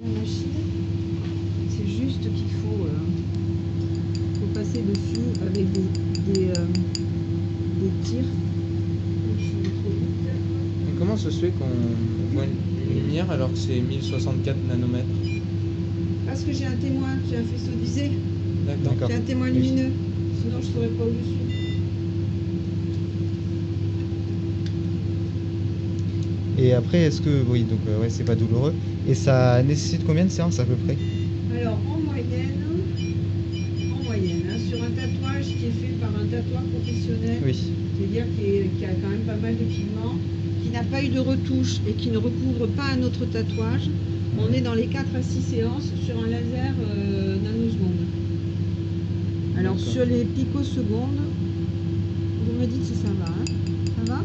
La machine, c'est juste qu'il faut passer dessus avec des tirs. Et comment ça se fait qu'on voit une lumière alors que c'est 1064 nanomètres? Parce que j'ai un témoin, j'ai un faisceau d'Isée, D'accord. j'ai un témoin Oui. lumineux, sinon je ne saurais pas où je suis. Et après, est-ce que... Oui, donc ouais, c'est pas douloureux. Et ça nécessite combien de séances à peu près? Alors en moyenne, hein, sur un tatouage qui est fait par un tatoueur professionnel, Oui. c'est-à-dire qui a quand même pas mal d'équipement, qui n'a pas eu de retouche et qui ne recouvre pas un autre tatouage, on est dans les 4 à 6 séances sur un laser nanoseconde. Alors sur les picosecondes, vous me dites si ça va, hein? Ça va?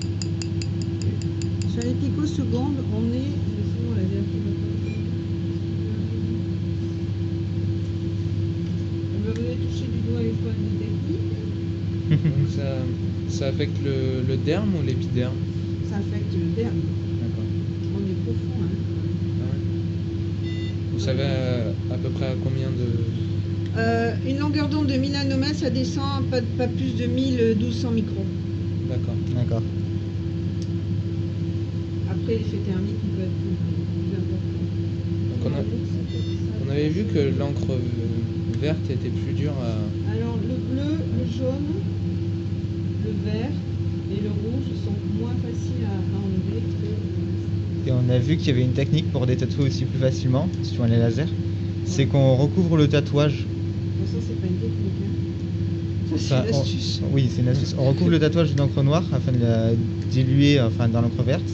Sur les picosecondes, on est... Sinon, la vérité va pas... Vous avez touché du doigt les points de technique. Donc ça affecte le derme ou l'épiderme? Ça affecte le derme. D'accord. On est profond, hein. Ah ouais. Vous savez à peu près à combien de... Une longueur d'onde de 1000 nanomètres, ça descend pas plus de 1200 microns. D'accord. D'accord. Après, l'effet thermique, il peut être plus important. Donc on avait vu que l'encre verte était plus dure à... Alors, le bleu, le jaune, le vert et le rouge sont moins faciles à enlever que... Et on a vu qu'il y avait une technique pour détatouer aussi plus facilement sur les lasers. C'est qu'on recouvre le tatouage. Bon, ça, c'est pas une technique, hein. Ça, c'est Enfin, une astuce. oui, c'est une astuce. On recouvre le tatouage d'une encre noire afin de la diluer dans l'encre verte.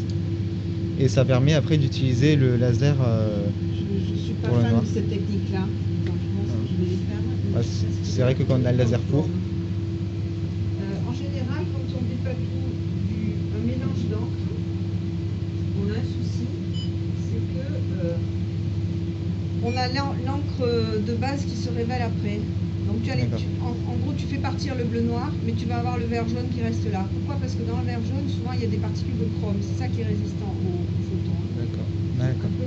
Et ça permet après d'utiliser le laser Je suis pas pour le fan noir. de cette technique-là. Donc, je pense que je vais les faire maintenant. C'est vrai que quand on a le laser court, En général, quand on dépatoue un mélange d'encre, on a un souci, c'est que on a l'encre de base qui se révèle après. Donc en gros, tu fais partir le bleu noir, mais tu vas avoir le vert jaune qui reste là. Pourquoi? Parce que dans le vert jaune, souvent, il y a des particules de chrome. C'est ça qui est résistant aux photons. D'accord. Un peu